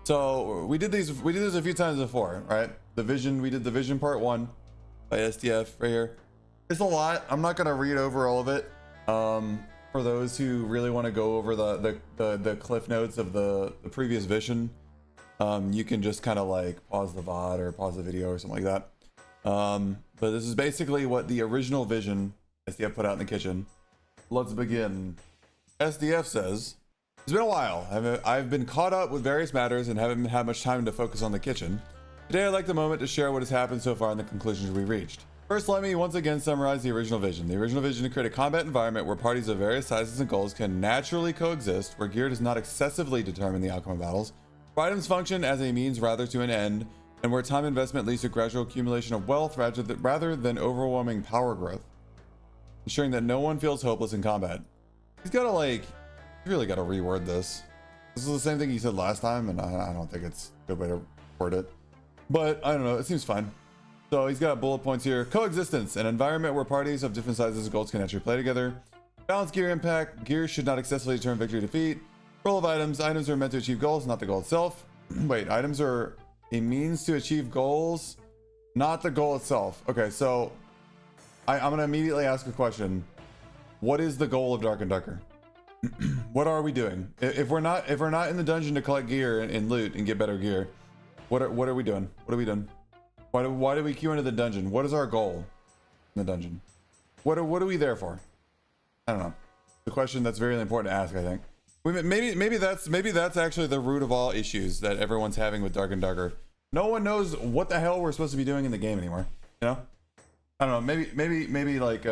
So we did this a few times before, right? We did the vision part 1 by SDF right here. It's a lot. I'm not gonna read over all of it. For those who really want to go over the cliff notes of the previous vision, you can just kind of like pause the VOD or pause the video or something like that. But this is basically what the original vision SDF put out in the kitchen. Let's begin. SDF says, it's been a while. I've been caught up with various matters and haven't had much time to focus on the kitchen. Today I'd like the moment to share what has happened so far and the conclusions we reached. First, let me once again summarize the original vision. The original vision to create a combat environment where parties of various sizes and goals can naturally coexist, where gear does not excessively determine the outcome of battles, where items function as a means rather to an end, and where time investment leads to gradual accumulation of wealth rather than overwhelming power growth, ensuring that no one feels hopeless in combat. He's really gotta reword this. This is the same thing he said last time, and I don't think it's a good way to word it. But I don't know, it seems fine. So he's got bullet points here. Coexistence, an environment where parties of different sizes and goals can actually play together. Balance gear impact. Gear should not excessively determine victory or defeat. Roll of items. Items are meant to achieve goals, not the goal itself. Wait, items are a means to achieve goals, not the goal itself. Okay, so I'm gonna immediately ask a question. What is the goal of Dark and Darker? What are we doing? If we're not in the dungeon to collect gear and loot and get better gear, what are we doing? What are we doing? Why do we queue into the dungeon? What is our goal in the dungeon? What are we there for? I don't know. The question that's very important to ask, I think. Maybe that's actually the root of all issues that everyone's having with Dark and Darker. No one knows what the hell we're supposed to be doing in the game anymore. You know? I don't know. Maybe like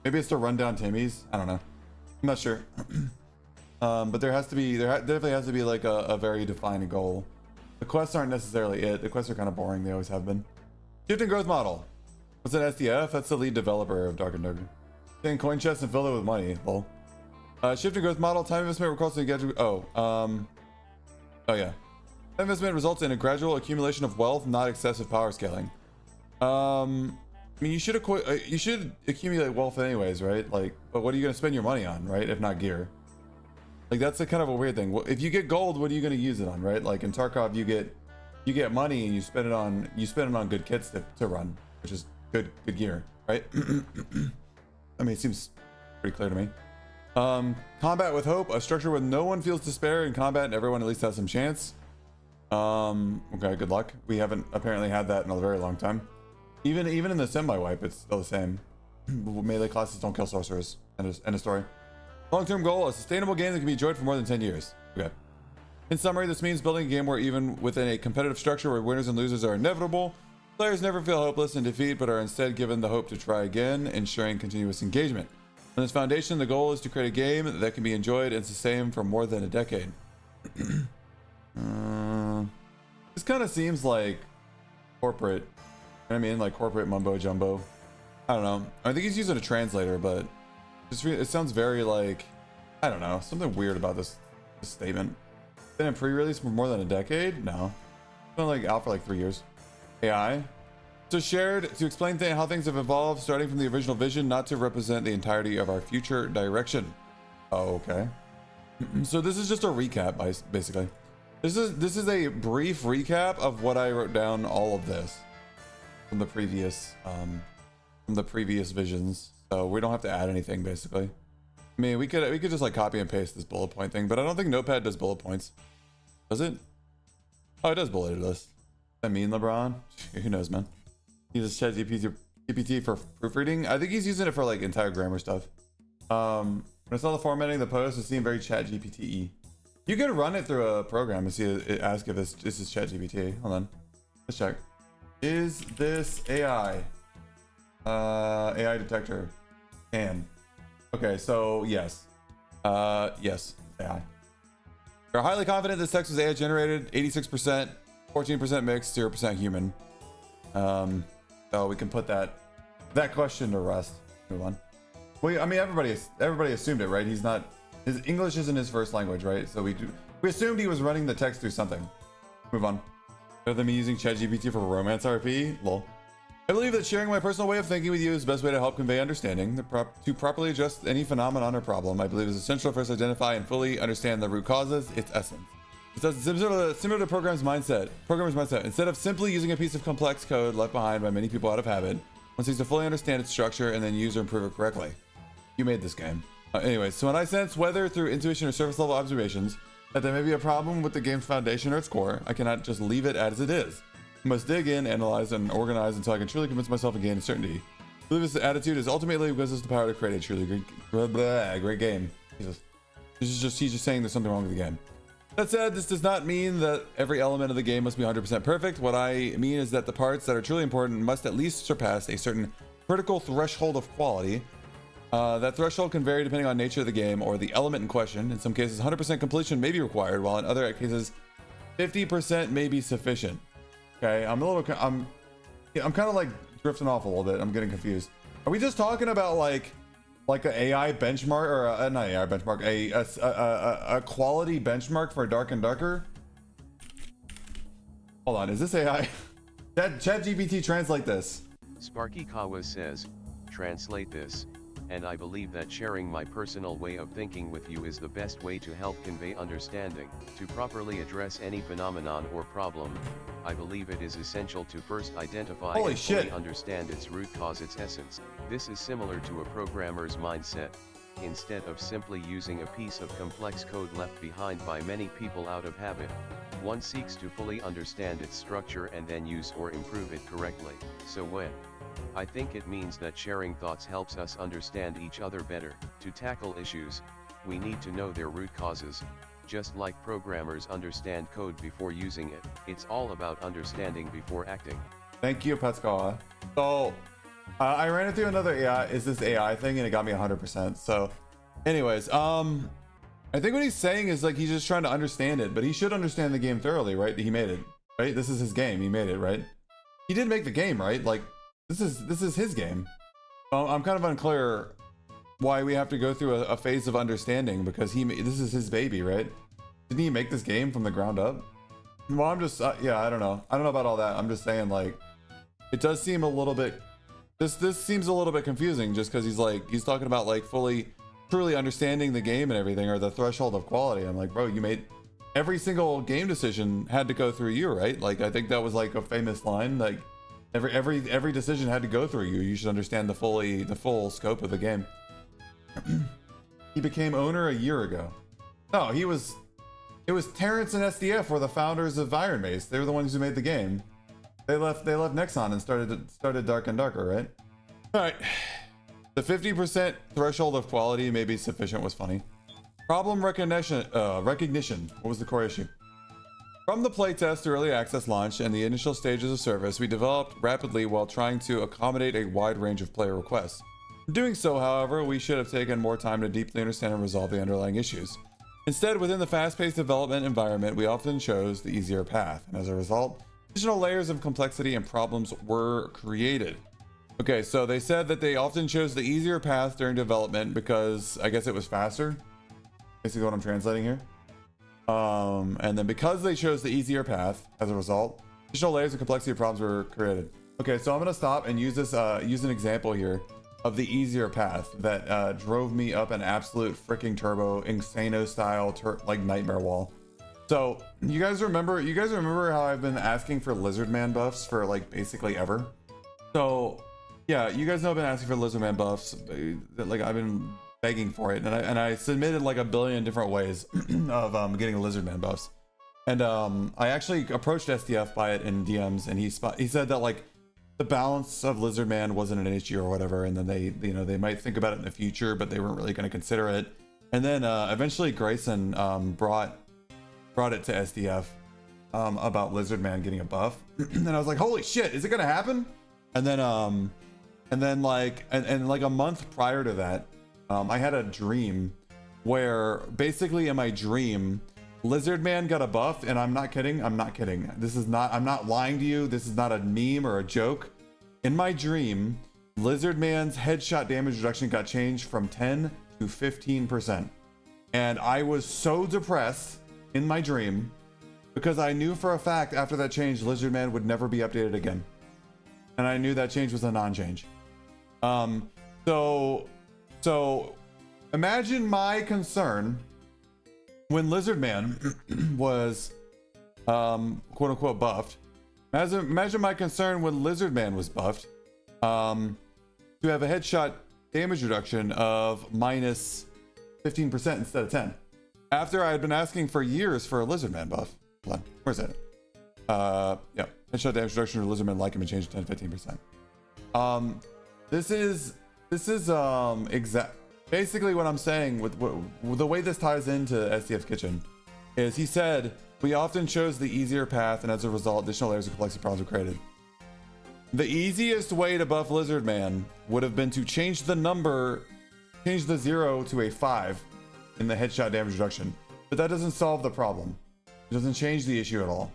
maybe it's to run down Timmy's. I don't know. I'm not sure. But there definitely has to be like a very defined goal. The quests aren't necessarily it. The quests are kind of boring. They always have been. Shift and growth model. What's an SDF? That's the lead developer of Dark and Darker. Take coin chests and fill it with money. Lol. Shift and growth model. Time investment requires to get. Oh yeah. Time investment results in a gradual accumulation of wealth, not excessive power scaling. I mean, you should accumulate wealth anyways, right? Like, but what are you gonna spend your money on, right? If not gear. Like, that's a kind of a weird thing. If you get gold, what are you going to use it on, right? Like in Tarkov, you get money and you spend it on good kits to run, which is good gear, right? I mean, it seems pretty clear to me. Combat with hope, a structure where no one feels despair in combat and everyone at least has some chance. Okay, good luck. We haven't apparently had that in a very long time. Even in the semi-wipe, it's still the same. Melee classes don't kill sorcerers. End of story. Long-term goal, a sustainable game that can be enjoyed for more than 10 years. Okay. In summary, this means building a game where even within a competitive structure where winners and losers are inevitable, players never feel hopeless in defeat, but are instead given the hope to try again, ensuring continuous engagement. On this foundation, the goal is to create a game that can be enjoyed and sustained for more than a decade. This kind of seems like corporate. You know what I mean? Like corporate mumbo jumbo. I don't know. I think he's using a translator, but it sounds very like, I don't know, something weird about this statement. Been in pre-release for more than a decade? No. It's been like out for like 3 years. AI. So shared to explain how things have evolved starting from the original vision, not to represent the entirety of our future direction. Oh, okay. So this is just a recap, basically. This is a brief recap of what I wrote down, all of this from the previous visions. So we don't have to add anything, basically. I mean, we could just like copy and paste this bullet point thing, but I don't think Notepad does bullet points. Does it? Oh, it does bullet list. I mean, LeBron? Who knows, man? He uses ChatGPT for proofreading. I think he's using it for like entire grammar stuff. When I saw the formatting of the post, it seemed very ChatGPT-y. You could run it through a program and see it, ask if this is ChatGPT. Hold on. Let's check. Is this AI? AI detector. Can. Okay, so yes. Yes, AI. We're highly confident this text was AI generated. 86%, 14% mixed, 0% human. So we can put that question to rest. Move on. Well, I mean, everybody assumed it, right? His English isn't his first language, right? So we assumed he was running the text through something. Move on. Better than me using ChatGPT for romance RP? Lol. I believe that sharing my personal way of thinking with you is the best way to help convey understanding. To properly adjust any phenomenon or problem, I believe is essential for us to identify and fully understand the root causes, its essence. It says similar to programmer's mindset. Instead of simply using a piece of complex code left behind by many people out of habit, one seeks to fully understand its structure and then use or improve it correctly. You made this game. Anyways, so when I sense, whether through intuition or surface level observations, that there may be a problem with the game's foundation or its core, I cannot just leave it as it is. I must dig in, analyze, and organize until I can truly convince myself and gain certainty. I believe this attitude is ultimately what gives us the power to create a truly great game. Jesus. He's just saying there's something wrong with the game. That said, this does not mean that every element of the game must be 100% perfect. What I mean is that the parts that are truly important must at least surpass a certain critical threshold of quality. That threshold can vary depending on nature of the game or the element in question. In some cases, 100% completion may be required, while in other cases, 50% may be sufficient. Okay, I'm kind of like drifting off a little bit. I'm getting confused. Are we just talking about like an AI benchmark, or not AI benchmark, a quality benchmark for Dark and Darker? Hold on, is this AI? ChatGPT, translate this. Sparky Kawa says, translate this, and I believe that sharing my personal way of thinking with you is the best way to help convey understanding. To properly address any phenomenon or problem, I believe it is essential to first identify and fully understand its root cause, its essence. This is similar to a programmer's mindset. Instead of simply using a piece of complex code left behind by many people out of habit, one seeks to fully understand its structure and then use or improve it correctly. So when I think it means that sharing thoughts helps us understand each other better. To tackle issues, we need to know their root causes. Just like programmers understand code before using it, it's all about understanding before acting. Thank you, Petskawa. So, I ran it through another AI, is this AI thing, and it got me 100%. So, anyways, I think what he's saying is like he's just trying to understand it, but he should understand the game thoroughly, right? He made it, right? This is his game. He made it, right? He did make the game, right? Like, this is his game. I'm kind of unclear why we have to go through a phase of understanding, because this is his baby, right? Didn't he make this game from the ground up? Well, I'm just yeah, I don't know about all that. I'm just saying, like, it does seem a little bit, this seems a little bit confusing, just because he's talking about like truly understanding the game and everything, or the threshold of quality. I'm like, bro, you made every single game decision had to go through you, right? Like, I think that was like a famous line, like every decision had to go through you. You should understand the full scope of the game. He became owner a year ago. No, it was Terrence and SDF were the founders of Iron Mace. They were the ones who made the game. They left Nexon and started Dark and Darker, right? All right. The 50% threshold of quality may be sufficient was funny. Problem recognition. What was the core issue? From the playtest to early access launch and the initial stages of service, we developed rapidly while trying to accommodate a wide range of player requests. In doing so, however, we should have taken more time to deeply understand and resolve the underlying issues. Instead, within the fast-paced development environment, we often chose the easier path, and as a result, additional layers of complexity and problems were created. Okay, so they said that they often chose the easier path during development because I guess it was faster. Basically what I'm translating here. And then because they chose the easier path, as a result, additional layers of complexity and problems were created. Okay, so I'm gonna stop and use this, use an example here of the easier path that drove me up an absolute freaking turbo, insano style, like nightmare wall. So you guys remember how I've been asking for Lizardman buffs for like basically ever? So yeah, you guys know I've been asking for Lizardman buffs. Like I've been begging for it, and I submitted like a billion different ways of getting Lizardman buffs. And I actually approached SDF by it in DMs, and he said that like the balance of Lizardman wasn't an issue or whatever, and then they might think about it in the future, but they weren't really going to consider it. And then eventually Grayson brought it to SDF about Lizardman getting a buff, and I was like, holy shit, is it gonna happen? And then like a month prior to that, I had a dream where basically in my dream Lizardman got a buff, and I'm not kidding. I'm not lying to you. This is not a meme or a joke. In my dream, Lizardman's headshot damage reduction got changed from 10 to 15%. And I was so depressed in my dream because I knew for a fact after that change, Lizardman would never be updated again. And I knew that change was a non-change. So imagine my concern when Lizard Man was quote unquote buffed, imagine my concern when Lizard Man was buffed, to have a headshot damage reduction of minus 15% instead of 10. After I had been asking for years for a Lizard Man buff. Hold on, where's that? Yeah, headshot damage reduction for Lizard Man like him and change to 10 15%. This is basically what I'm saying with the way this ties into SDF's kitchen is he said we often chose the easier path and as a result additional layers of complexity problems were created. The easiest way to buff Lizard Man would have been to change the 0 to a 5 in the headshot damage reduction, but that doesn't solve the problem. It doesn't change the issue at all.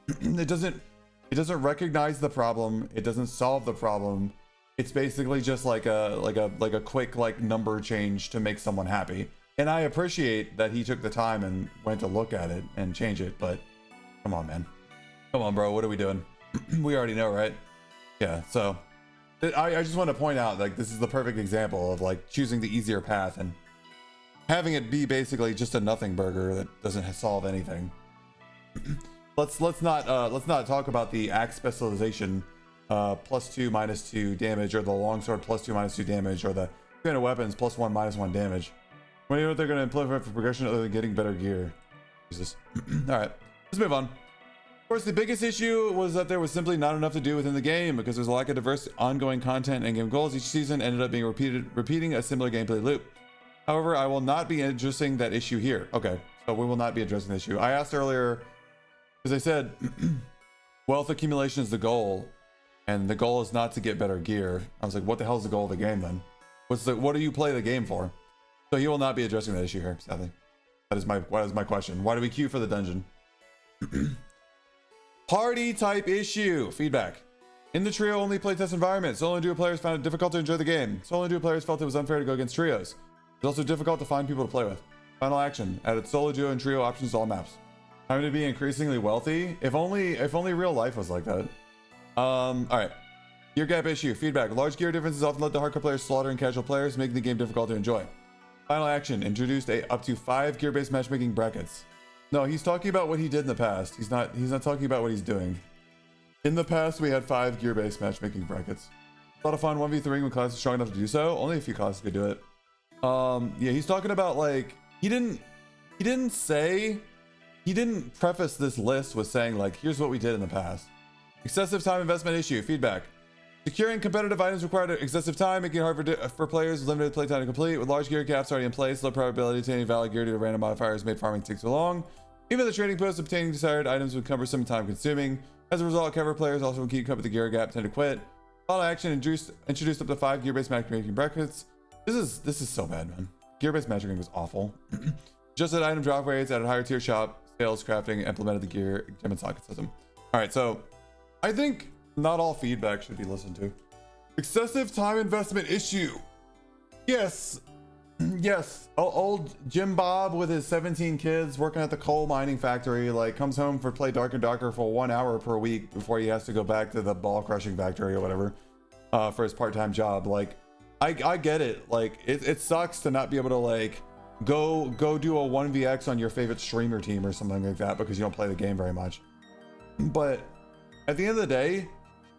It doesn't recognize the problem. It doesn't solve the problem. It's basically just like a quick like number change to make someone happy. And I appreciate that he took the time and went to look at it and change it, but come on, man. Come on, bro. What are we doing? We already know, right? Yeah, so I just want to point out like this is the perfect example of like choosing the easier path and having it be basically just a nothing burger that doesn't solve anything. Let's not talk about the axe specialization +2 -2 damage, or the longsword +2 -2 damage, or the kind of weapons +1 -1 damage. What do you know what they're going to implement for progression other than getting better gear? Jesus. All right, let's move on. Of course, the biggest issue was that there was simply not enough to do within the game because there's a lack of diverse ongoing content and game goals. Each season ended up being repeating a similar gameplay loop. However, I will not be addressing that issue here. Okay, so we will not be addressing the issue. I asked earlier, because I said wealth accumulation is the goal, and the goal is not to get better gear. I was like, what the hell is the goal of the game then? What do you play the game for? So he will not be addressing that issue here, sadly. That is my question. Why do we queue for the dungeon? Party type issue. Feedback. In the trio only playtest environment, solo and duo players found it difficult to enjoy the game. Solo and duo players felt it was unfair to go against trios. It's also difficult to find people to play with. Final action. Added solo, duo, and trio options to all maps. Time to be increasingly wealthy. If only real life was like that. Alright. Gear gap issue. Feedback. Large gear differences often led to hardcore players slaughtering casual players, making the game difficult to enjoy. Final action. Introduced up to 5 gear-based matchmaking brackets. No, he's talking about what he did in the past. He's not talking about what he's doing. In the past, we had 5 gear-based matchmaking brackets. A lot of fun 1v3 when classes strong enough to do so. Only a few classes could do it. Yeah, he's talking about like he didn't preface this list with saying like here's what we did in the past. Excessive time investment issue. Feedback. Securing competitive items required excessive time, making it hard for players with limited playtime to complete. With large gear gaps already in place, low probability to any valid gear due to random modifiers made farming take too long. Even the trading post obtaining desired items would cumbersome and time consuming. As a result, cover players also when keeping up with the gear gap tend to quit. Final action introduced up to 5 gear-based matchmaking brackets. This is so bad, man. Gear-based matchmaking was awful. Just at item drop rates, added higher tier shop, sales, crafting, implemented the gear gem and socket system. All right, so I think not all feedback should be listened to. Excessive time investment issue. Yes. Yes. Old Jim Bob with his 17 kids working at the coal mining factory, like comes home for play Dark and Darker for 1 hour per week before he has to go back to the ball crushing factory or whatever for his part-time job. Like, I get it. Like, it sucks to not be able to like go do a 1vx on your favorite streamer team or something like that because you don't play the game very much. But at the end of the day,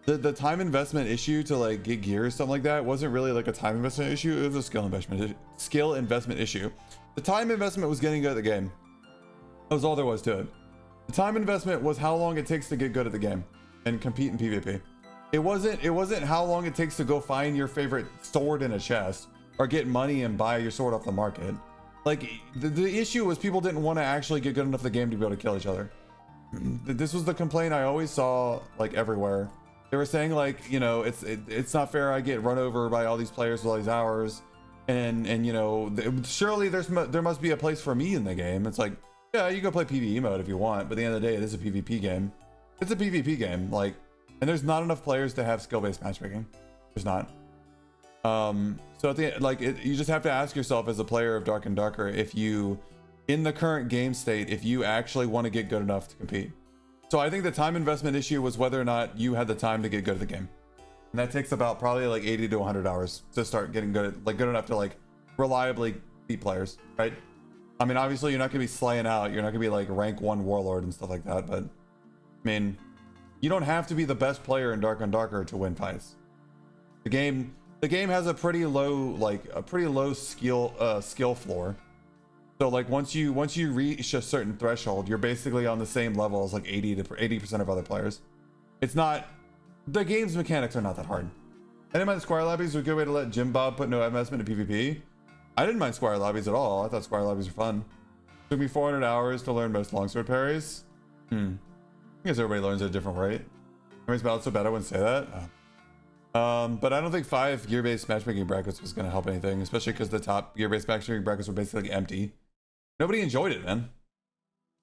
the time investment issue to like get gear or something like that wasn't really like a time investment issue. It was a skill investment issue. The time investment was getting good at the game. That was all there was to it. The time investment was how long it takes to get good at the game and compete in PvP. It wasn't how long it takes to go find your favorite sword in a chest or get money and buy your sword off the market. Like the issue was people didn't want to actually get good enough at the game to be able to kill each other. This was the complaint I always saw like everywhere. They were saying like, you know, it's not fair. I get run over by all these players with all these hours, and you know, surely there must be a place for me in the game. It's like, yeah, you go play PvE mode if you want, but at the end of the day, it is a PvP game. It's a PvP game, like, and there's not enough players to have skill-based matchmaking. There's not. So at the end, like, you just have to ask yourself as a player of Dark and Darker if you, in the current game state, if you actually want to get good enough to compete. So I think the time investment issue was whether or not you had the time to get good at the game. And that takes about probably like 80 to 100 hours to start getting good at, like, good enough to like reliably beat players, right? I mean, obviously you're not gonna be slaying out. You're not gonna be like rank 1 warlord and stuff like that. But I mean, you don't have to be the best player in Dark on Darker to win fights. The game has a pretty low skill floor. So like once you reach a certain threshold, you're basically on the same level as like 80% of other players. It's not, the game's mechanics are not that hard. I didn't mind Squire Lobbies were a good way to let Jim Bob put no investment in PvP. I didn't mind Squire Lobbies at all. I thought Squire Lobbies were fun. Took me 400 hours to learn most longsword parries. I guess everybody learns at a different rate. Everybody's about so bad I wouldn't say that. But I don't think 5 gear-based matchmaking brackets was going to help anything, especially because the top gear-based matchmaking brackets were basically empty. Nobody enjoyed it, man.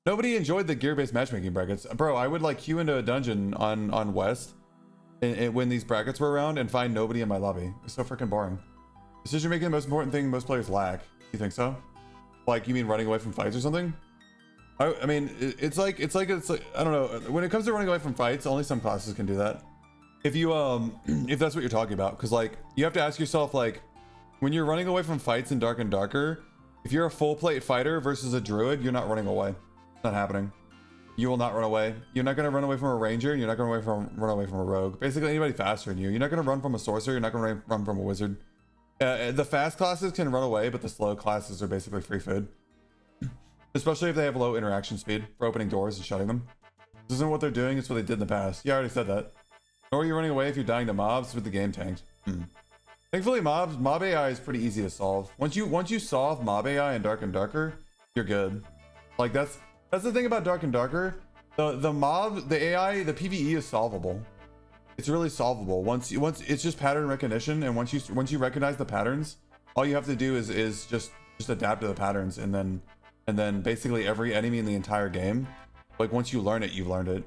Nobody enjoyed the gear-based matchmaking brackets. Bro, I would like queue into a dungeon on West and when these brackets were around and find nobody in my lobby. It's so freaking boring. Decision making, the most important thing most players lack. You think so? Like, you mean running away from fights or something? I mean, it's like I don't know. When it comes to running away from fights, only some classes can do that. If you if that's what you're talking about, because like you have to ask yourself, like, when you're running away from fights in Dark and Darker, if you're a full plate fighter versus a druid, you're not running away. It's not happening. You will not run away. You're not going to run away from a ranger. You're not going to run away from a rogue. Basically anybody faster than you. You're not going to run from a sorcerer. You're not going to run from a wizard. The fast classes can run away, but the slow classes are basically free food. Especially if they have low interaction speed for opening doors and shutting them. This isn't what they're doing, it's what they did in the past. Yeah, I already said that. Nor are you running away if you're dying to mobs with the game tanked. Thankfully, mob AI is pretty easy to solve. Once you solve mob AI in Dark and Darker, you're good. Like that's the thing about Dark and Darker. The AI, the PvE is solvable. It's really solvable. Once it's just pattern recognition, and once you recognize the patterns, all you have to do is just adapt to the patterns, and then basically every enemy in the entire game, like once you learn it, you've learned it.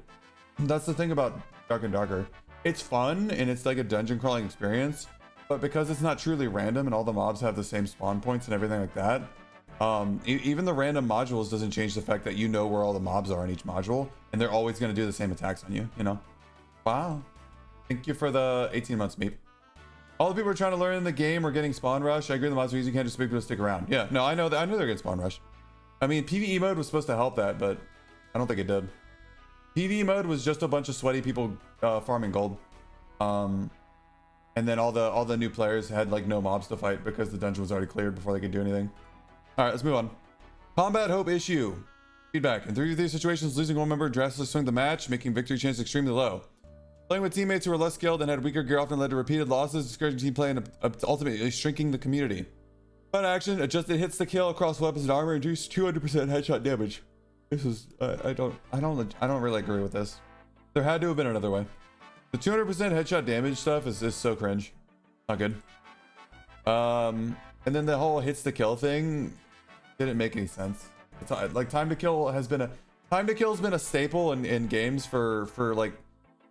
That's the thing about Dark and Darker. It's fun and it's like a dungeon crawling experience, but because it's not truly random and all the mobs have the same spawn points and everything like that, even the random modules doesn't change the fact that you know where all the mobs are in each module, and they're always going to do the same attacks on you, you know? Wow. Thank you for the 18 months, Meep. All the people who are trying to learn in the game are getting spawn rush. I agree the mods are easy, you can't just make people stick around. Yeah, no, I know they're getting spawn rush. I mean, PvE mode was supposed to help that, but I don't think it did. PvE mode was just a bunch of sweaty people farming gold. And then all the new players had like no mobs to fight because the dungeon was already cleared before they could do anything. All right, let's move on. Combat hope issue. Feedback. In 3 of these situations, losing one member drastically swung the match, making victory chance extremely low. Playing with teammates who were less skilled and had weaker gear often led to repeated losses, discouraging team play, and ultimately shrinking the community. Fun action, adjusted hits to kill across weapons and armor, reduced 200% headshot damage. This is I don't really agree with this. There had to have been another way. The 200% headshot damage stuff is so cringe. Not good. And then the whole hits to kill thing didn't make any sense. It's like time to kill has been a staple in games for like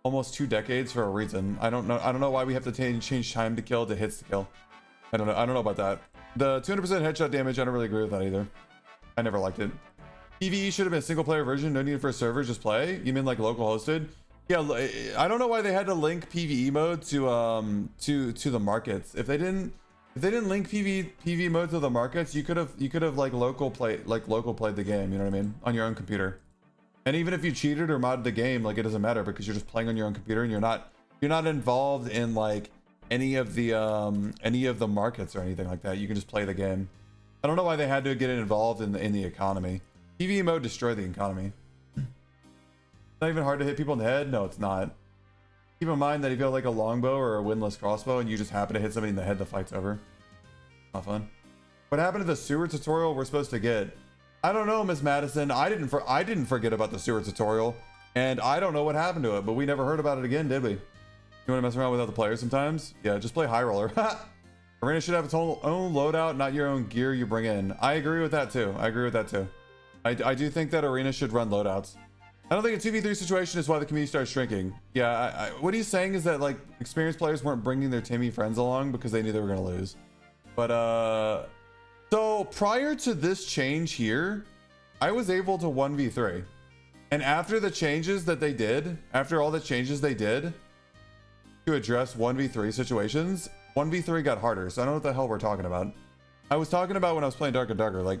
almost 2 decades for a reason. I don't know why we have to change time to kill to hits to kill. I don't know about that. The 200% headshot damage, I don't really agree with that either. I never liked it. PvE should have been a single player version, no need for a server, just play. You mean like local hosted? Yeah, I don't know why they had to link PvE mode to the markets. If they didn't link PvE mode to the markets, you could have like local played the game, you know what I mean, on your own computer. And even if you cheated or modded the game, like it doesn't matter because you're just playing on your own computer and you're not involved in like any of the markets or anything like that. You can just play the game. I don't know why they had to get involved in the economy. PvE mode destroyed the economy. It's not even hard to hit people in the head. No, it's not. Keep in mind that if you have like a longbow or a windlass crossbow and you just happen to hit somebody in the head, the fight's over. Not fun. What happened to the sewer tutorial we're supposed to get? I don't know, Miss Madison. I didn't forget about the sewer tutorial, and I don't know what happened to it, but we never heard about it again, did we? You want to mess around with other players sometimes? Yeah, just play high roller. Arena should have its own loadout, not your own gear you bring in. I agree with that too. I do think that Arena should run loadouts. I don't think a 2v3 situation is why the community starts shrinking. Yeah, what he's saying is that like experienced players weren't bringing their Timmy friends along because they knew they were gonna lose. But so prior to this change here, I was able to 1v3. And after the changes that they did, after all the changes they did to address 1v3 situations, 1v3 got harder. So I don't know what the hell we're talking about. I was talking about when I was playing Dark and Darker, like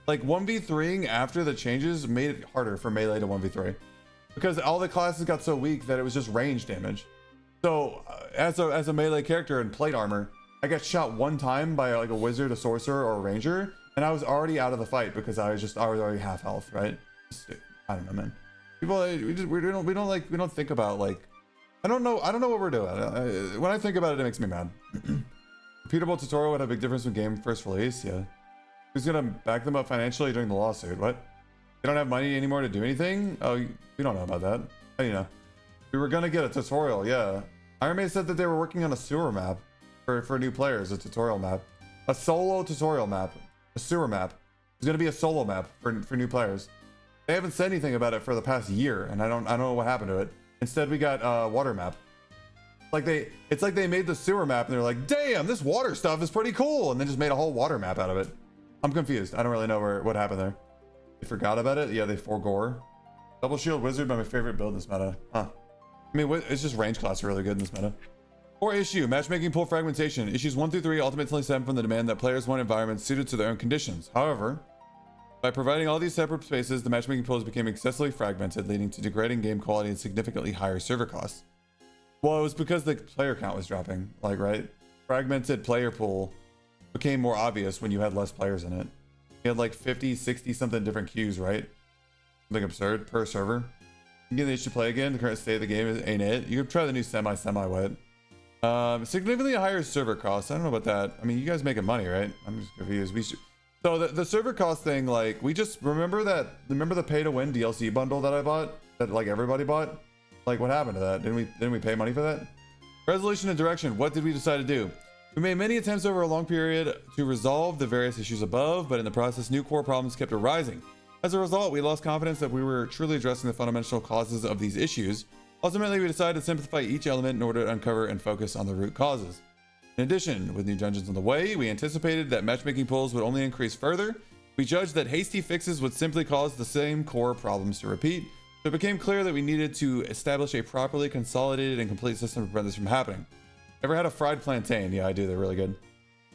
Like 1v3ing after the changes made it harder for melee to 1v3 because all the classes got so weak that it was just range damage. So as a melee character in plate armor, I got shot one time by like a wizard, a sorcerer, or a ranger, and I was already out of the fight because I was already half health, right? I don't know, man. People, we don't think about like, I don't know what we're doing. When I think about it, it makes me mad. Repeatable tutorial would have a big difference when game first release. Yeah. Who's gonna back them up financially during the lawsuit? What? They don't have money anymore to do anything? Oh, we don't know about that. How do you know? We were gonna get a tutorial, yeah. Iron Man said that they were working on a sewer map for new players, a tutorial map. A solo tutorial map. A sewer map. It's gonna be a solo map for new players. They haven't said anything about it for the past year, and I don't know what happened to it. Instead, we got water map. It's like they made the sewer map and they're like, damn, this water stuff is pretty cool, and then just made a whole water map out of it. I'm confused. I don't really know what happened there. They forgot about it? Yeah, they forgore. Double shield wizard by my favorite build in this meta. Huh. I mean, it's just range class are really good in this meta. Or issue, matchmaking pool fragmentation. Issues 1 through 3 ultimately stem from the demand that players want environments suited to their own conditions. However, by providing all these separate spaces, the matchmaking pools became excessively fragmented, leading to degrading game quality and significantly higher server costs. Well, it was because the player count was dropping, like, right? Fragmented player pool became more obvious when you had less players in it. You had like 50, 60 something different queues, right? Something absurd per server. Again, they should play again. The current state of the game ain't it. You could try the new semi-wet. Significantly higher server costs. I don't know about that. I mean, you guys making money, right? I'm just confused. So the server cost thing, like, we just remember the pay to win DLC bundle that I bought, that like everybody bought. Like, what happened to that? Didn't we pay money for that? Resolution and direction. What did we decide to do? We made many attempts over a long period to resolve the various issues above, but in the process, new core problems kept arising. As a result, we lost confidence that we were truly addressing the fundamental causes of these issues. Ultimately, we decided to simplify each element in order to uncover and focus on the root causes. In addition, with new dungeons on the way, we anticipated that matchmaking pools would only increase further. We judged that hasty fixes would simply cause the same core problems to repeat. So it became clear that we needed to establish a properly consolidated and complete system to prevent this from happening. Ever had a fried plantain? Yeah, I do. They're really good.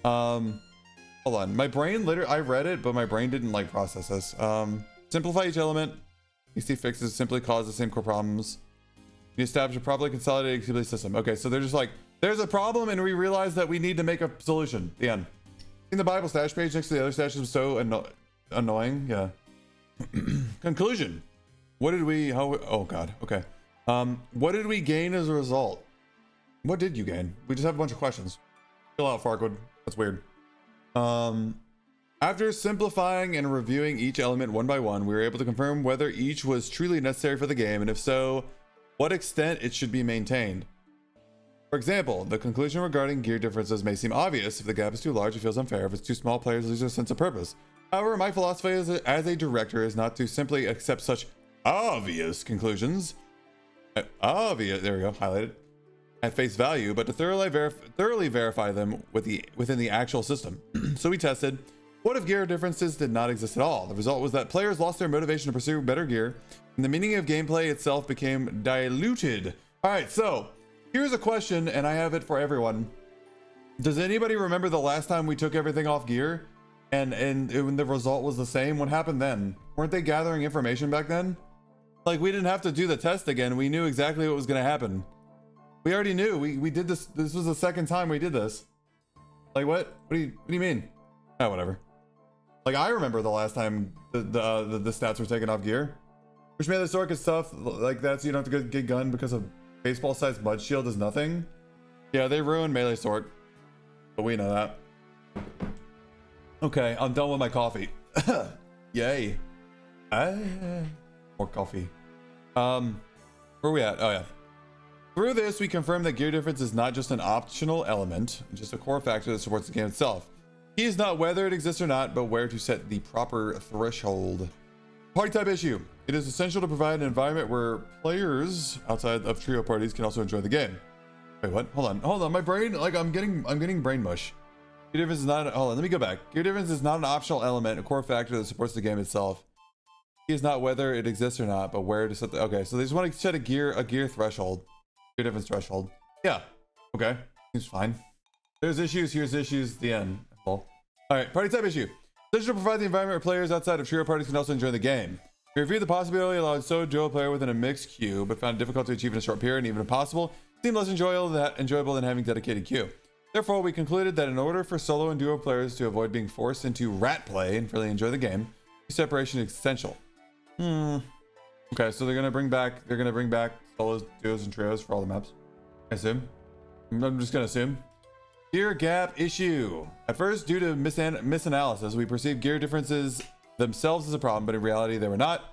Hold on. My brain I read it, but my brain didn't like process this. Simplify each element. Hasty fixes simply cause the same core problems. You establish a properly consolidated complete system. Okay, so they're just like, there's a problem and we realize that we need to make a solution. The end. In the Bible stash page next to the other stashes was so annoying. Yeah. Conclusion. What did we, oh God. Okay. What did we gain as a result? What did you gain? We just have a bunch of questions. Chill out, Farquaad. That's weird. After simplifying and reviewing each element one by one, we were able to confirm whether each was truly necessary for the game, and if so, what extent it should be maintained. For example, the conclusion regarding gear differences may seem obvious. If the gap is too large, it feels unfair. If it's too small, players lose their sense of purpose. However, my philosophy as a director is not to simply accept such obvious conclusions. Obvious, there we go, highlighted. At face value, but to thoroughly verify them within the actual system. So we tested, what if gear differences did not exist at all? The result was that players lost their motivation to pursue better gear, and the meaning of gameplay itself became diluted. All right, so here's a question, and I have it for everyone. Does anybody remember the last time we took everything off gear, and when the result was the same? What happened then? Weren't they gathering information back then? Like, we didn't have to do the test again. We knew exactly what was going to happen. We already knew. We did this. This was the second time we did this. Like, what? What do you mean? Oh, whatever. Like, I remember the last time the stats were taken off gear. Which melee sword and stuff like that, so you don't have to get gun because a baseball-sized mud shield is nothing. Yeah, they ruined melee sword, but we know that. Okay, I'm done with my coffee. Yay. More coffee. Where are we at? Oh yeah. Through this, we confirm that gear difference is not just an optional element, just a core factor that supports the game itself. Key is not whether it exists or not, but where to set the proper threshold. Party type issue. It is essential to provide an environment where players outside of trio parties can also enjoy the game. Wait, what? Hold on. My brain, like, I'm getting brain mush. Gear difference is not, hold on, let me go back. Gear difference is not an optional element, a core factor that supports the game itself. Key is not whether it exists or not, but where to set the, okay, so they just want to set a gear threshold. Gear difference threshold. Yeah. Okay. Seems fine. There's issues, here's issues, the end. Cool. All right, party type issue. This should provide the environment where players outside of trio parties can also enjoy the game. We reviewed the possibility of allowing solo duo player within a mixed queue, but found it difficult to achieve in a short period, and even if possible, it seemed less enjoyable than having dedicated queue. Therefore, we concluded that in order for solo and duo players to avoid being forced into rat play and really enjoy the game, separation is essential. Okay, so they're gonna bring back solos, duos, and trios for all the maps. I assume. I'm just gonna assume. Gear gap issue. At first, due to misanalysis, we perceived gear differences themselves as a problem, but in reality, they were not.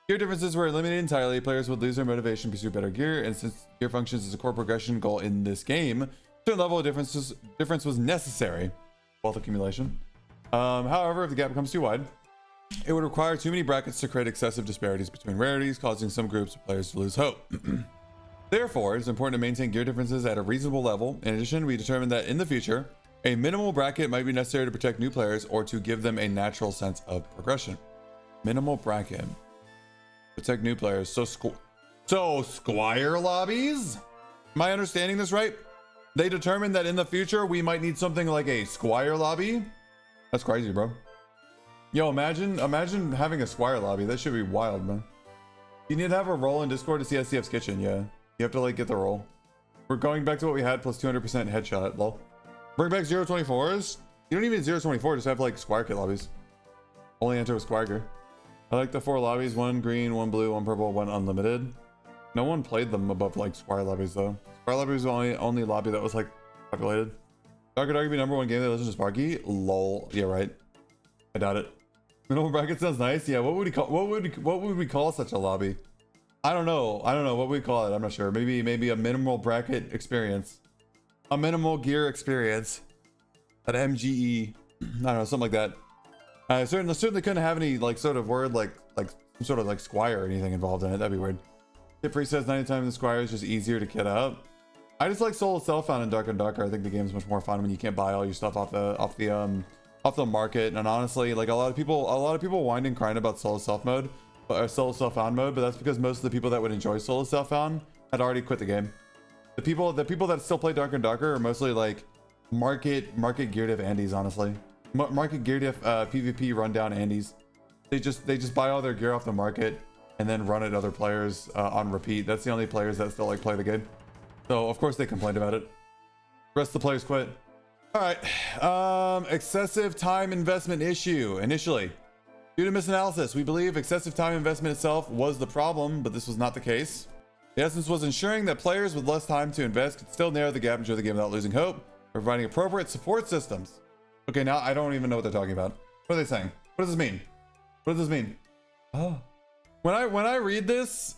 Gear differences were eliminated entirely. Players would lose their motivation to pursue better gear, and since gear functions as a core progression goal in this game, a certain level of difference was necessary. Wealth accumulation. However, if the gap becomes too wide, it would require too many brackets to create excessive disparities between rarities, causing some groups of players to lose hope. Therefore, it's important to maintain gear differences at a reasonable level. In addition, we determined that in the future, a minimal bracket might be necessary to protect new players or to give them a natural sense of progression. Minimal bracket. Protect new players. So Squire lobbies? Am I understanding this right? They determined that in the future, we might need something like a Squire lobby? That's crazy, bro. Yo, imagine having a Squire lobby. That should be wild, man. You need to have a role in Discord to see SDF's kitchen, yeah. You have to like get the role. We're going back to what we had plus 200% headshot, lol. Bring back 024s? You don't even need 024, just have like Squire kit lobbies. Only enter with Squire gear. I like the 4 lobbies, 1 green, 1 blue, 1 purple, 1 unlimited. No one played them above like Squire lobbies though. Squire lobbies was the only lobby that was like populated. Dark could be #1 game that listens to Sparky? Lol. Yeah, right. I doubt it. Minimal bracket sounds nice. Yeah, what would we call such a lobby? I don't know. What would we call it? I'm not sure. Maybe a minimal bracket experience. A minimal gear experience. At MGE. I don't know, something like that. I certainly couldn't have any like sort of word like some sort of like Squire or anything involved in it. That'd be weird. Tip Free says 90 times the Squire is just easier to kit up. I just like solo self-found in Darker and Darker. I think the game's much more fun when you can't buy all your stuff off the market. And honestly, like a lot of people whine and crying about solo self mode or solo self-found mode, but that's because most of the people that would enjoy solo self-found had already quit the game. The people that still play Darker and Darker are mostly like market gear diff Andes, honestly. Market gear diff PvP rundown Andes. They just buy all their gear off the market and then run at other players on repeat. That's the only players that still like play the game. So of course they complained about it. The rest of the players quit. All right, excessive time investment issue. Initially, due to misanalysis, we believe excessive time investment itself was the problem, but this was not the case. The essence was ensuring that players with less time to invest could still narrow the gap and enjoy the game without losing hope, providing appropriate support systems. Okay, now I don't even know what they're talking about. What are they saying? What does this mean? What does this mean? Oh, when I read this,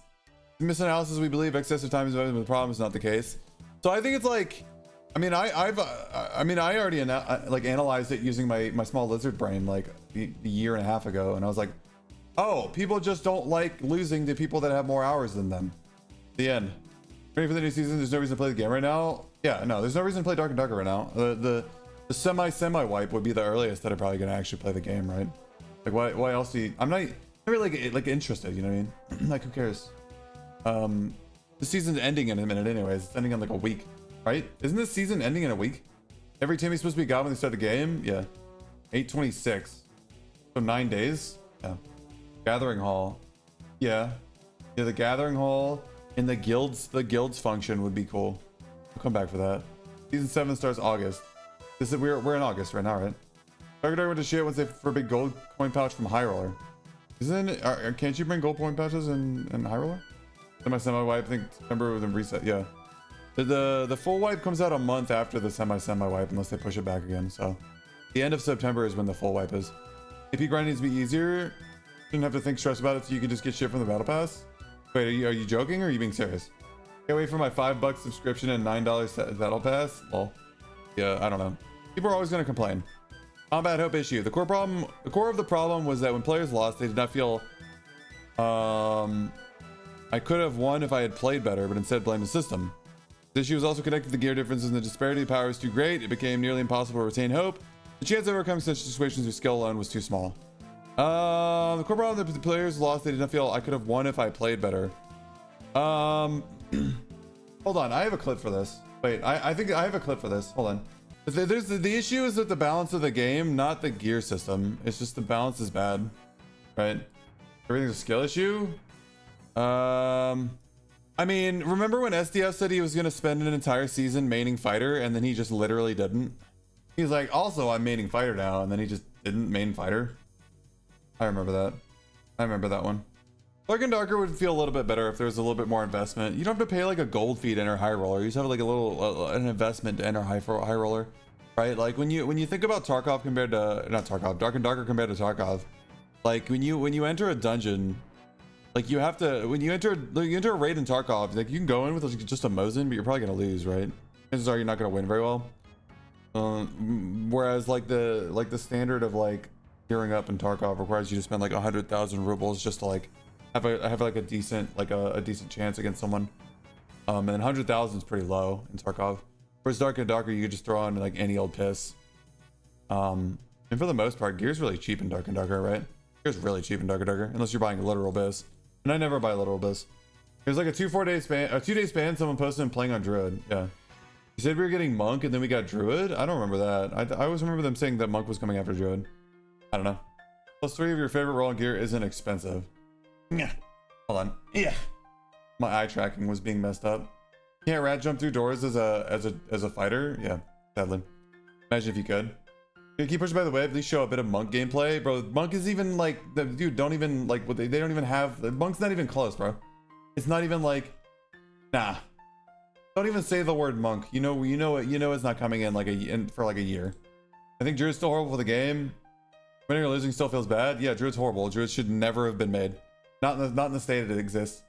misanalysis, we believe excessive time investment was the problem is not the case. So I think it's like, I mean, I already analyzed it using my small lizard brain like a year and a half ago, and I was like, oh, people just don't like losing to people that have more hours than them. The end. Ready for the new season? There's no reason to play the game right now. Yeah, no, there's no reason to play Dark and Darker right now. The semi wipe would be the earliest that I'm probably gonna actually play the game, right? Like why else do you? I'm not really like interested. You know what I mean? Like who cares? The season's ending in a minute, anyways. It's ending in like a week. Right? Isn't this season ending in a week? Every team is supposed to be gone when they start the game? Yeah. 8/26. So 9 days? Yeah. Gathering Hall. Yeah. Yeah, the Gathering Hall and the guilds function would be cool. I'll come back for that. Season 7 starts August. We're in August right now, right? Dark went to shit once they forbid gold coin pouch from High Roller. Can't you bring gold coin pouches in High Roller? Semi wipe, I think September was in reset, yeah. The full wipe comes out a month after the semi wipe unless they push it back again. So the end of September is when the full wipe is. AP grind needs to be easier. Shouldn't have to think stress about it so you can just get shit from the battle pass. Wait, are you joking or are you being serious? Can't wait for my $5 subscription and $9 battle pass. Well, yeah, I don't know. People are always gonna complain. Combat hope issue. The core of the problem was that when players lost, they did not feel I could have won if I had played better, but instead blamed the system. The issue was also connected to the gear differences, and the disparity of power was too great. It became nearly impossible to retain hope. The chance of overcoming such situations with skill alone was too small. The core problem that the players lost, they did not feel I could have won if I played better. Hold on, I have a clip for this. Wait, I think I have a clip for this. Hold on. The issue is that the balance of the game, not the gear system. It's just the balance is bad, right? Everything's a skill issue. I mean, remember when SDF said he was going to spend an entire season maining fighter and then he just literally didn't? He's like, also I'm maining fighter now, and then he just didn't main fighter. I remember that. I remember that one. Dark and Darker would feel a little bit better if there was a little bit more investment. You don't have to pay like a gold fee to enter high roller. You just have like a little an investment to enter high roller, right? Like when you think about Tarkov compared to not Tarkov, Dark and Darker compared to Tarkov, like when you enter a dungeon, like you have to when you enter a raid in Tarkov, like you can go in with like just a Mosin, but you're probably gonna lose, right? Chances are you're not gonna win very well. Whereas like the standard of like gearing up in Tarkov requires you to spend like 100,000 rubles just to like have like a decent chance against someone. And 100,000 is pretty low in Tarkov. Whereas Dark and Darker, you could just throw on like any old piss. And for the most part, gear's really cheap in Dark and Darker, right? Gear's really cheap in Dark and Darker, unless you're buying literal biz. And I never buy literal biz. There's like a 2-4 day span, a 2-day span. Someone posted him playing on Druid. Yeah. You said we were getting Monk and then we got Druid. I don't remember that. I always remember them saying that Monk was coming after Druid. I don't know. +3 of your favorite role in gear isn't expensive. Yeah. Hold on. Yeah. My eye tracking was being messed up. Can't rat jump through doors as a fighter? Yeah, sadly. Imagine if you could. Keep pushing by the way, please show a bit of Monk gameplay. Bro, Monk is even like the dude don't even like what they don't even have. The Monk's not even close, bro. It's not even like nah. Don't even say the word Monk. You know it's not coming in like for like a year. I think Druid's still horrible for the game. Winning or losing still feels bad. Yeah, Druid's horrible. Druid should never have been made. Not in the state it exists.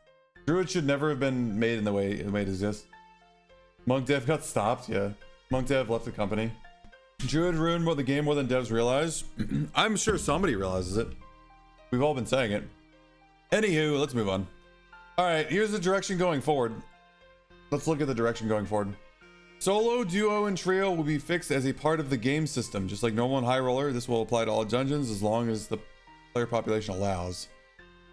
Druid should never have been made in the way it exists. Monk dev got stopped. Yeah, Monk dev left the company. Druid ruined the game more than devs realize. I'm sure somebody realizes it. We've all been saying it. Anywho, let's move on. All right, here's the direction going forward. Let's look at the direction going forward. Solo, duo, and trio will be fixed as a part of the game system. Just like normal and high roller, this will apply to all dungeons as long as the player population allows.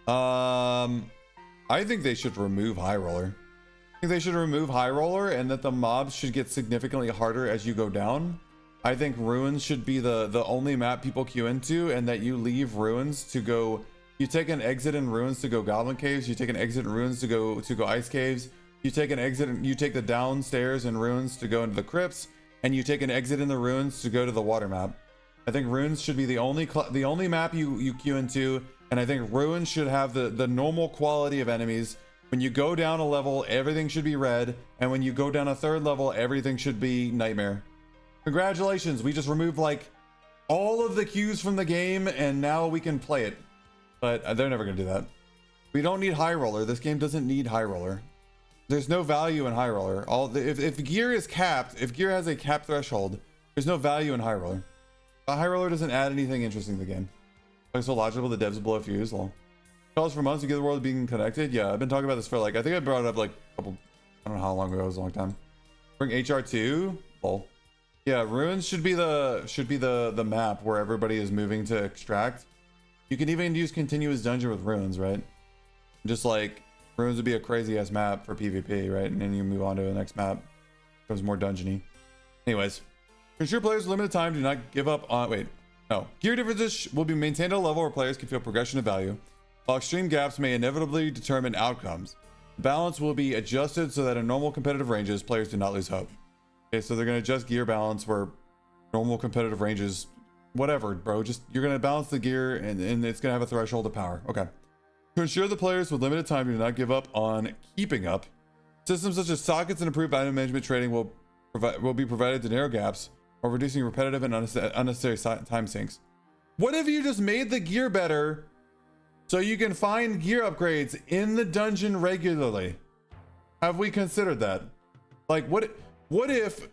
I think they should remove high roller. I think they should remove high roller and that the mobs should get significantly harder as you go down. I think ruins should be the only map people queue into, and that you leave ruins to go. You take an exit in ruins to go goblin caves. You take an exit in ruins to go ice caves. You take an exit. You take the downstairs in ruins to go into the crypts, and you take an exit in the ruins to go to the water map. I think ruins should be the only map you queue into, and I think ruins should have the normal quality of enemies. When you go down a level, everything should be red, and when you go down a third level, everything should be nightmare. Congratulations, we just removed like all of the queues from the game, and now we can play it. But they're never gonna do that. We don't need high roller. This game doesn't need high roller. There's no value in high roller. If gear is capped, if gear has a cap threshold, there's no value in high roller. A high roller doesn't add anything interesting to the game. Like so logical, the devs blow fuse. Well, calls for months to get the world being connected. Yeah, I've been talking about this for like I think I brought it up like a couple. I don't know how long ago. It was a long time. Bring HR2. Well, yeah, ruins should be the map where everybody is moving to extract. You can even use continuous dungeon with ruins, right? Just like ruins would be a crazy ass map for PvP, right? And then you move on to the next map. It becomes more dungeony. Anyways, to ensure players with limited time do not give up on. Wait, no. Gear differences will be maintained at a level where players can feel progression of value, while extreme gaps may inevitably determine outcomes. The balance will be adjusted so that in normal competitive ranges, players do not lose hope. Okay, so they're going to adjust gear balance where normal competitive ranges, whatever, bro. Just you're going to balance the gear and it's going to have a threshold of power. Okay. To ensure the players with limited time do not give up on keeping up, systems such as sockets and improved item management trading will be provided to narrow gaps or reducing repetitive and unnecessary time sinks. What if you just made the gear better so you can find gear upgrades in the dungeon regularly? Have we considered that? Like what if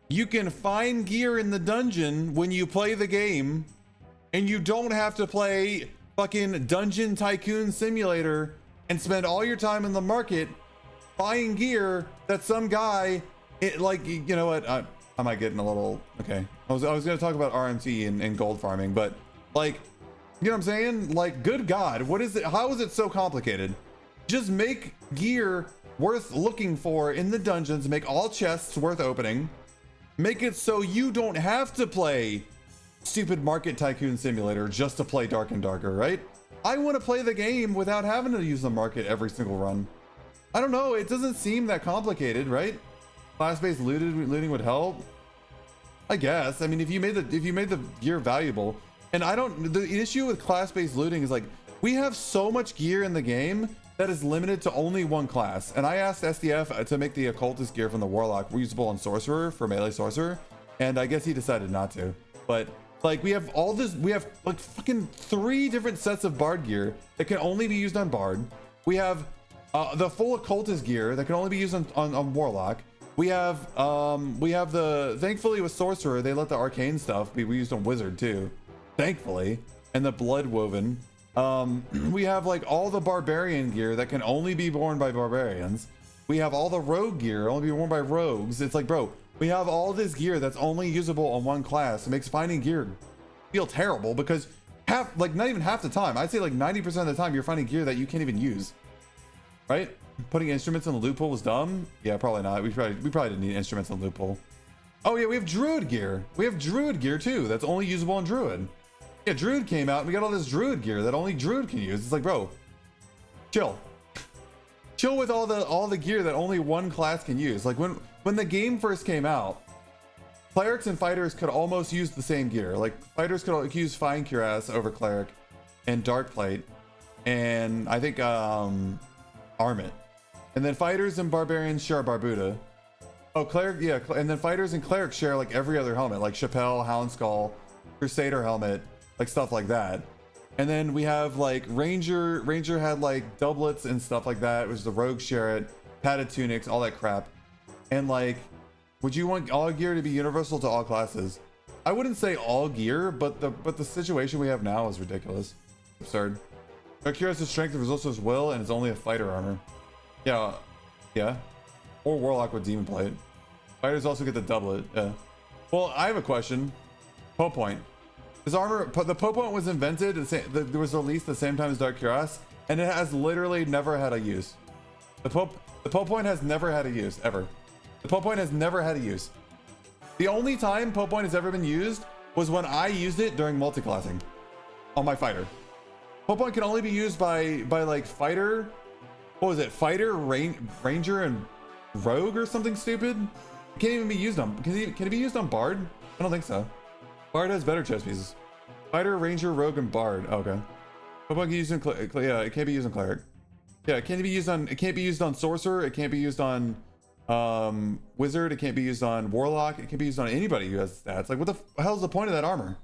you can find gear in the dungeon when you play the game and you don't have to play fucking Dungeon Tycoon Simulator and spend all your time in the market buying gear that some guy like, you know what, I might get in a little, okay. I was going to talk about RMT and gold farming, but like, you know what I'm saying? Like, good God, what is it? How is it so complicated? Just make gear worth looking for in the dungeons, make all chests worth opening, Make it so you don't have to play stupid Market Tycoon Simulator just to play Dark and Darker, right? I want to play the game without having to use the market every single run. I don't know, it doesn't seem that complicated, right? Class-based looting would help, I guess. I mean, if you made the gear valuable, and the issue with class-based looting is like, we have so much gear in the game that is limited to only one class. And I asked SDF to make the occultist gear from the Warlock reusable on Sorcerer for melee Sorcerer, and I guess he decided not to. But like, we have all this, we have like fucking 3 different sets of Bard gear that can only be used on Bard. We have the full occultist gear that can only be used on Warlock. We have thankfully with Sorcerer, they let the arcane stuff be used on Wizard too, thankfully, and the Blood Woven. We have like all the Barbarian gear that can only be worn by Barbarians. We have all the Rogue gear only be worn by Rogues. It's like, bro, we have all this gear that's only usable on one class. It makes finding gear feel terrible because not even half the time, I'd say like 90% of the time, you're finding gear that you can't even use, right? Putting instruments in the loot pool was dumb. Yeah, probably not. We probably didn't need instruments in the loot pool. Oh yeah, we have Druid gear. We have Druid gear too. That's only usable on Druid. Yeah, Druid came out and we got all this Druid gear that only Druid can use. It's like, bro, chill. Chill with all the gear that only one class can use. Like when the game first came out, clerics and fighters could almost use the same gear. Like fighters could use Fine Cuirass over cleric and Dark Plate, and I think Armit. And then fighters and barbarians share Barbuda. Oh, cleric, yeah, and then fighters and clerics share like every other helmet, like Chappelle, Houndskull, Crusader helmet, like stuff like that. And then we have like Ranger had like doublets and stuff like that, which the rogues share it, padded tunics, all that crap. And like, would you want all gear to be universal to all classes? I wouldn't say all gear, but the situation we have now is ridiculous. Absurd. Curious' strength is also his will, and it's only a fighter armor. Yeah. Or Warlock with Demon Plate. Fighters also get the doublet, yeah. Well, I have a question. Poe Point. This armor, the Poe Point was invented, it was released the same time as Dark Cuirass, and it has literally never had a use. The Poe Point has never had a use, ever. The Poe Point has never had a use. The only time Poe Point has ever been used was when I used it during multiclassing on my fighter. Poe Point can only be used by like fighter, what was it? Fighter, Ranger, and Rogue or something stupid? It can't even be used on, can it be used on Bard? I don't think so. Bard has better chest pieces. Fighter, Ranger, Rogue, and Bard. Oh, okay. Poe Point can be used on, yeah, it can't be used on Cleric. Yeah, it can't be used on Sorcerer. It can't be used on Wizard. It can't be used on Warlock. It can't be used on anybody who has stats. Like, what the hell's the point of that armor?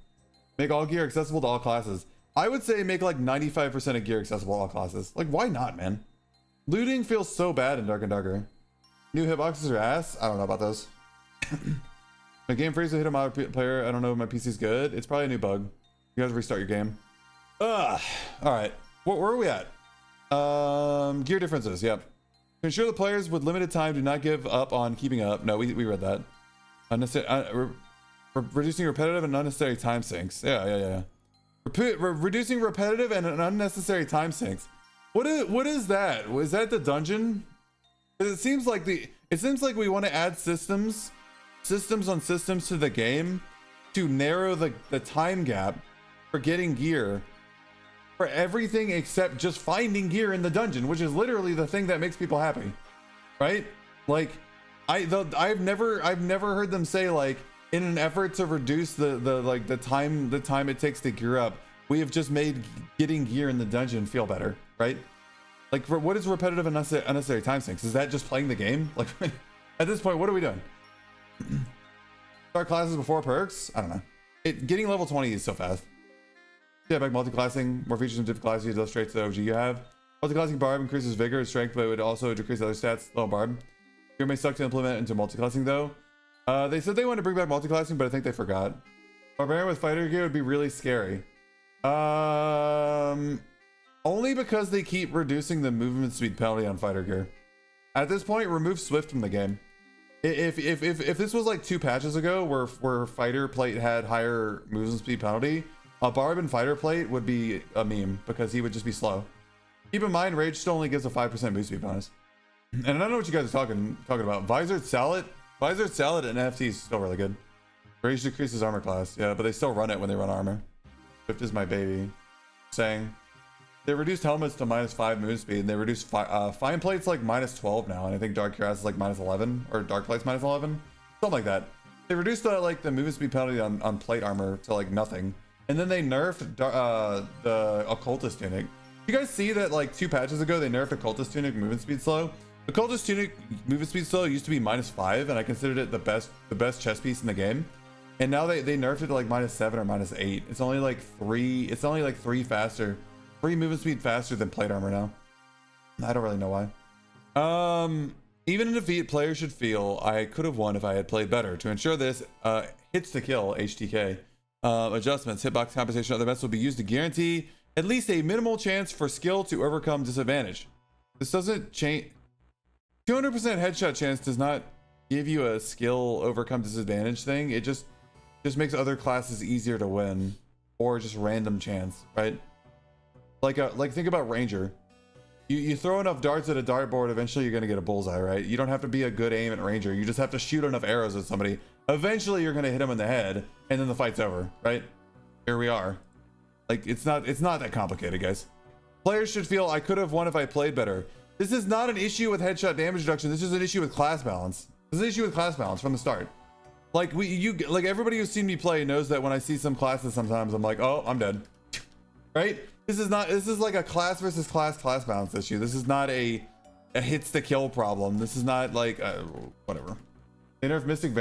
Make all gear accessible to all classes. I would say make like 95% of gear accessible to all classes. Like, why not, man? Looting feels so bad in Dark and Darker. New hitboxes are ass. I don't know about those. The game freeze will hit a player. I don't know if my PC's good. It's probably a new bug. You guys restart your game. All right. Where are we at? Gear differences. Yep. To ensure the players with limited time do not give up on keeping up. No, we read that. Unnecessary, reducing repetitive and unnecessary time sinks. Yeah. Reducing repetitive and unnecessary time sinks. What is that? Was that the dungeon? It seems like we want to add systems on systems to the game to narrow the time gap for getting gear for everything except just finding gear in the dungeon, which is literally the thing that makes people happy, right? Like, I've never heard them say, like, in an effort to reduce the time it takes to gear up, we have just made getting gear in the dungeon feel better, right? Like, for what is repetitive and unnecessary time sinks? Is that just playing the game? Like, at this point, what are we doing? Start classes before perks? I don't know. Getting level 20 is so fast. Yeah, back multiclassing, more features and different classes you illustrate to the OG you have. Multiclassing Barb increases vigor and strength, but it would also decrease other stats. Low Barb. Gear may suck to implement into multiclassing though. They said they wanted to bring back multiclassing, but I think they forgot. Barbarian with fighter gear would be really scary. Only because they keep reducing the movement speed penalty on fighter gear. At this point, remove Swift from the game. If this was like 2 patches ago where fighter plate had higher movement speed penalty, a Barb and fighter plate would be a meme because he would just be slow. Keep in mind, Rage still only gives a 5% move speed bonus. And I don't know what you guys are talking about. Visored Sallet Visor Salad and NFT is still really good. Rage decreases armor class. Yeah, but they still run it when they run armor. Swift is my baby. Saying. They reduced helmets to -5 move speed, and they reduced fine plates like -12 now, and I think dark cuirass is like -11, or dark plates -11, something like that. They reduced the movement speed penalty on plate armor to like nothing, and then they nerfed the occultist tunic. You guys see that like 2 patches ago they nerfed occultist tunic movement speed slow? Occultist tunic movement speed slow used to be -5, and I considered it the best chess piece in the game. And now they nerfed it to like -7 or -8. It's only like 3. It's only like 3 faster. 3 movement speed faster than plate armor now. I don't really know why. Even in defeat, players should feel I could have won if I had played better. To ensure this, hits to kill HTK adjustments, hitbox compensation, other events will be used to guarantee at least a minimal chance for skill to overcome disadvantage. This doesn't change. 200% headshot chance does not give you a skill overcome disadvantage thing. It just makes other classes easier to win, or just random chance, right? Like think about Ranger. You throw enough darts at a dartboard, eventually you're gonna get a bullseye, right? You don't have to be a good aim at Ranger. You just have to shoot enough arrows at somebody. Eventually you're gonna hit them in the head, and then the fight's over, right? Here we are. Like it's not that complicated, guys. Players should feel I could have won if I played better. This is not an issue with headshot damage reduction. This is an issue with class balance. This is an issue with class balance from the start. Like like everybody who's seen me play knows that when I see some classes, sometimes I'm like, oh, I'm dead, right? This is like a class versus class balance issue. This is not a hits to kill problem. This is not like whatever. They nerfed Mystic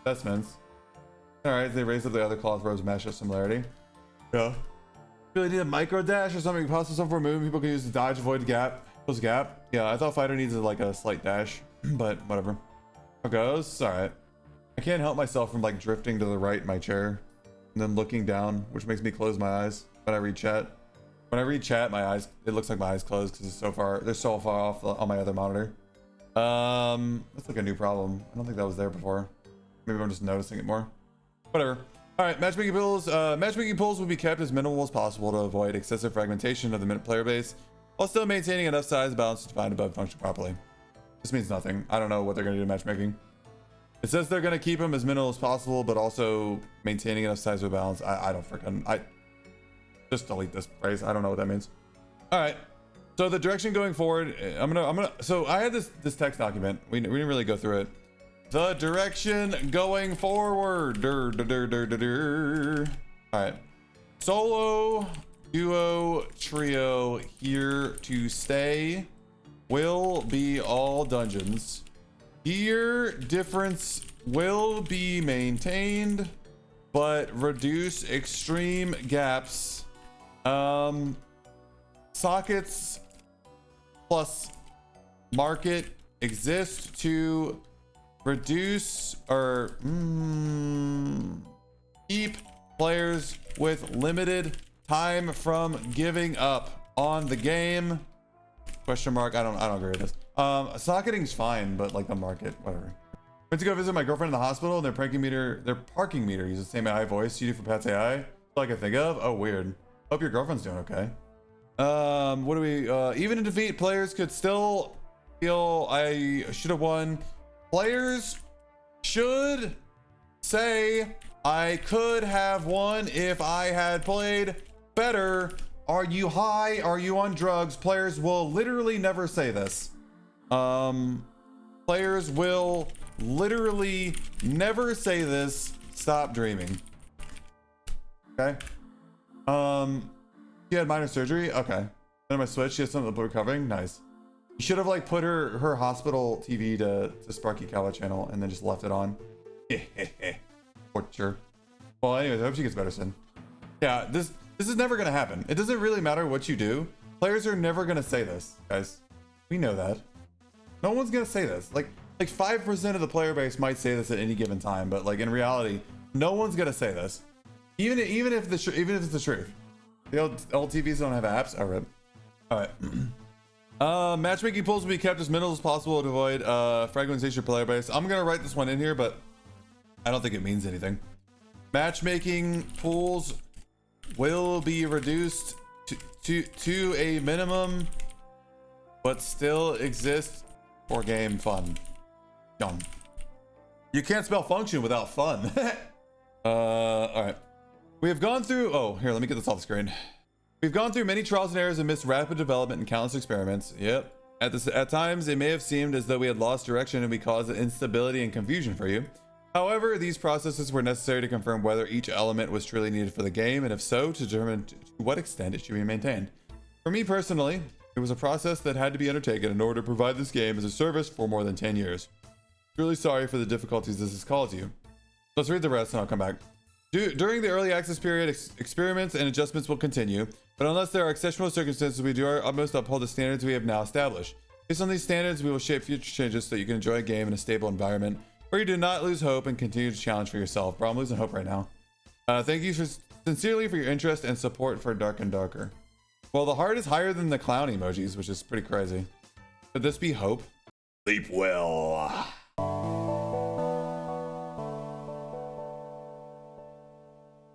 Vestments. All right, they raised up the other cloth robes match up similarity. Yeah. Really need a micro dash or something possible something for moving. People can use to dodge, avoid gap, close gap. Yeah, I thought fighter needs like a slight dash, but whatever. It goes. All right. I can't help myself from like drifting to the right in my chair and then looking down, which makes me close my eyes when I read chat. When I read chat, my eyes, it looks like my eyes closed because they're so far off on my other monitor. That's like a new problem. I don't think that was there before. Maybe I'm just noticing it more. Whatever. All right, matchmaking pools will be kept as minimal as possible to avoid excessive fragmentation of the player base, while still maintaining enough size balance to find above function properly. This means nothing. I don't know what they're gonna do in matchmaking. It says they're gonna keep them as minimal as possible, but also maintaining enough size of balance. I don't freaking. Just delete this phrase. I don't know what that means. All right. So the direction going forward, I'm gonna. So I had this text document. We didn't really go through it. The direction going forward. All right. Solo, duo, trio here to stay. Will be all dungeons. Gear difference will be maintained, but reduce extreme gaps. Sockets plus market exist to reduce or keep players with limited time from giving up on the game. Question mark. I don't agree with this. Socketing's fine, but like the market, whatever. Went to go visit my girlfriend in the hospital, and their parking meter uses the same AI voice you do for Pat's AI. That's all I can think of. Oh, weird. Hope your girlfriend's doing okay. What do we? Even in defeat, players could still feel I should have won. Players should say I could have won if I had played better. Are you high? Are you on drugs? Players will literally never say this. Players will literally never say this. Stop dreaming. Okay. She had minor surgery. Okay. Then my switch. She has something to recovering. Nice. You should have like put her hospital TV to Sparky Kawa channel and then just left it on. Torture. Well, anyways, I hope she gets better soon. Yeah, this is never gonna happen. It doesn't really matter what you do. Players are never gonna say this, guys. We know that. No one's gonna say this. Like 5% of the player base might say this at any given time, but like in reality, no one's gonna say this. Even if it's the truth. The old TVs don't have apps. All right. Matchmaking pools will be kept as minimal as possible to avoid fragmentation of player base. I'm gonna write this one in here, but I don't think it means anything. Matchmaking pools will be reduced to a minimum, but still exist for game fun. Done. You can't spell function without fun. All right. We have gone through, oh, here, let me get this off the screen. We've gone through many trials and errors and missed rapid development and countless experiments. Yep. At times, it may have seemed as though we had lost direction and we caused instability and confusion for you. However, these processes were necessary to confirm whether each element was truly needed for the game, and if so, to determine to what extent it should be maintained. For me personally, it was a process that had to be undertaken in order to provide this game as a service for more than 10 years. Really sorry for the difficulties this has caused you. Let's read the rest and I'll come back. During the early access period, experiments and adjustments will continue, but unless there are exceptional circumstances, we do our utmost to uphold the standards we have now established. Based on these standards, we will shape future changes so you can enjoy a game in a stable environment where you do not lose hope and continue to challenge for yourself. Bro, I'm losing hope right now. Thank you sincerely for your interest and support for Dark and Darker. Well, the heart is higher than the clown emojis, which is pretty crazy. Could this be hope? Sleep well.